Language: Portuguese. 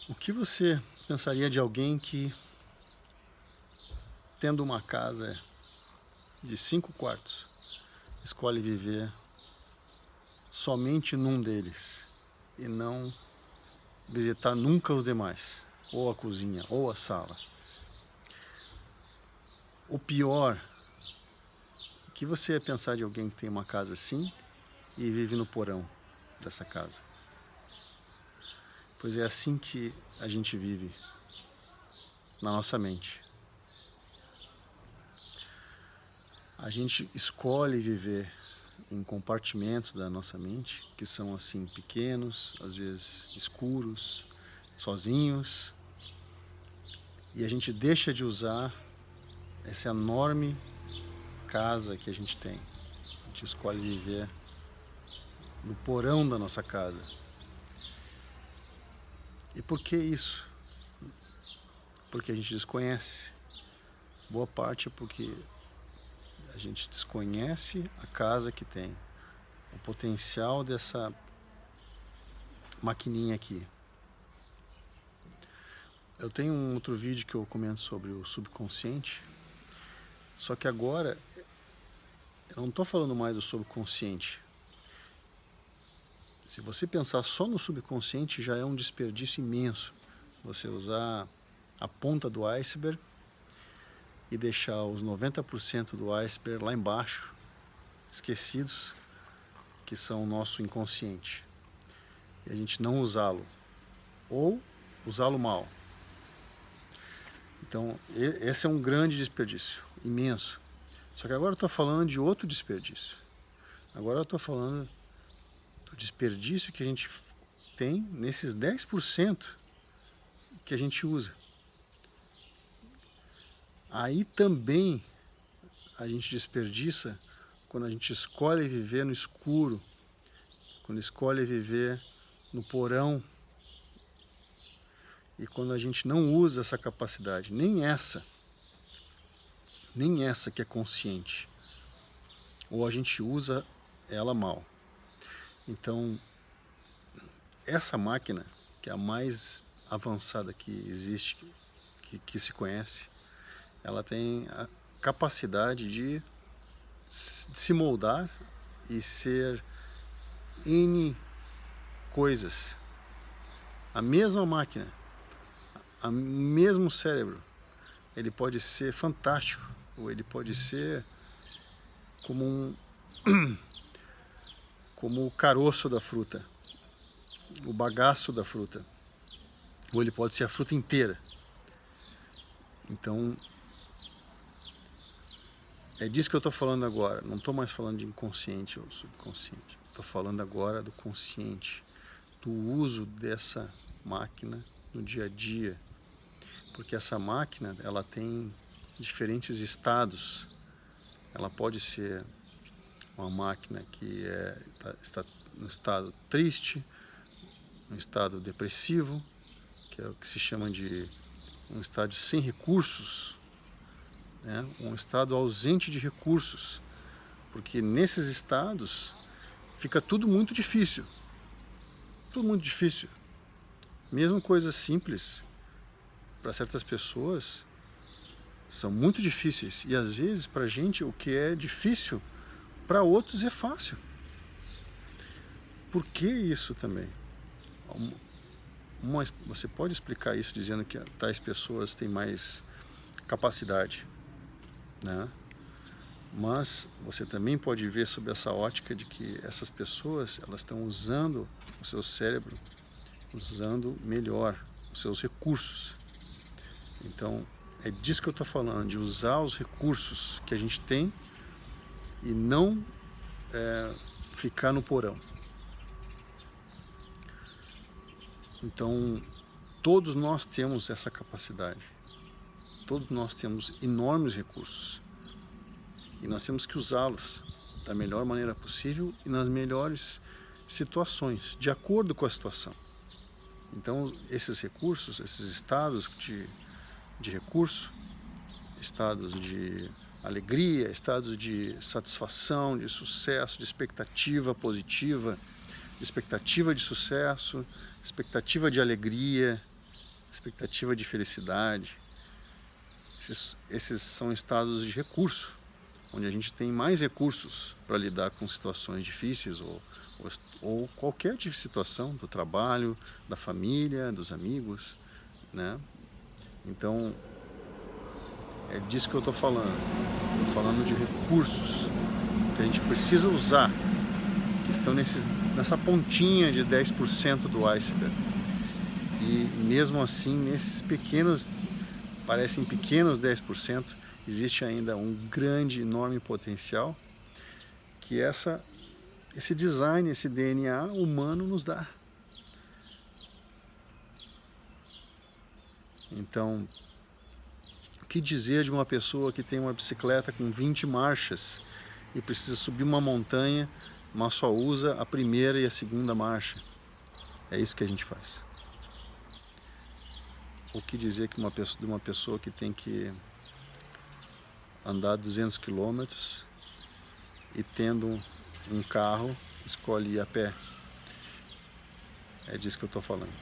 O que você pensaria de alguém que, tendo uma casa de 5 quartos, escolhe viver somente num deles e não visitar nunca os demais, ou a cozinha, ou a sala? O pior, o que você ia pensar de alguém que tem uma casa assim e vive no porão dessa casa? Pois é assim que a gente vive na nossa mente. A gente escolhe viver em compartimentos da nossa mente que são assim pequenos, às vezes escuros, sozinhos, e a gente deixa de usar essa enorme casa que a gente tem. A gente escolhe viver no porão da nossa casa. E por que isso? Porque a gente desconhece. Boa parte é porque a gente desconhece a casa que tem, o potencial dessa maquininha aqui. Eu tenho um outro vídeo que eu comento sobre o subconsciente, só que agora eu não estou falando mais do subconsciente. Se você pensar só no subconsciente, já é um desperdício imenso você usar a ponta do iceberg e deixar os 90% do iceberg lá embaixo, esquecidos, que são o nosso inconsciente, e a gente não usá-lo, ou usá-lo mal. Então, esse é um grande desperdício, imenso. Só que agora eu estou falando de outro desperdício. Agora eu estou falando do desperdício que a gente tem nesses 10% que a gente usa. Aí também a gente desperdiça quando a gente escolhe viver no escuro, quando escolhe viver no porão, e quando a gente não usa essa capacidade, nem essa que é consciente, ou a gente usa ela mal. Então, essa máquina, que é a mais avançada que existe, que se conhece, ela tem a capacidade de se moldar e ser N coisas. A mesma máquina, o mesmo cérebro, ele pode ser fantástico, ou ele pode ser como como o caroço da fruta, o bagaço da fruta, ou ele pode ser a fruta inteira. Então, é disso que eu estou falando agora. Não estou mais falando de inconsciente ou subconsciente. Estou falando agora do consciente, do uso dessa máquina no dia a dia. Porque essa máquina, ela tem diferentes estados. Ela pode ser uma máquina que está no estado triste, no estado depressivo, que é o que se chama de um estado sem recursos, né? Um estado ausente de recursos, porque nesses estados fica tudo muito difícil, mesmo coisas simples para certas pessoas são muito difíceis, e às vezes para a gente o que é difícil para outros é fácil. Por que isso também? Você pode explicar isso dizendo que tais pessoas têm mais capacidade, né? Mas você também pode ver sob essa ótica de que essas pessoas, elas estão usando o seu cérebro, usando melhor os seus recursos. Então, é disso que eu estou falando, de usar os recursos que a gente tem e não ficar no porão. Então, todos nós temos essa capacidade. Todos nós temos enormes recursos. E nós temos que usá-los da melhor maneira possível e nas melhores situações, de acordo com a situação. Então, esses recursos, esses estados de recurso, estados de alegria, estados de satisfação, de sucesso, de expectativa positiva, de expectativa de sucesso, expectativa de alegria, expectativa de felicidade. Esses são estados de recurso, onde a gente tem mais recursos para lidar com situações difíceis ou qualquer tipo de situação do trabalho, da família, dos amigos, né? Então, é disso que eu estou falando. Estou falando de recursos que a gente precisa usar, que estão nessa pontinha de 10% do iceberg. E mesmo assim, nesses pequenos, parecem pequenos 10%, existe ainda um grande, enorme potencial que esse design, esse DNA humano nos dá. Então, o que dizer de uma pessoa que tem uma bicicleta com 20 marchas e precisa subir uma montanha, mas só usa a primeira e a segunda marcha? É isso que a gente faz. O que dizer de uma pessoa que tem que andar 200 quilômetros e tendo um carro, escolhe ir a pé? É disso que eu estou falando.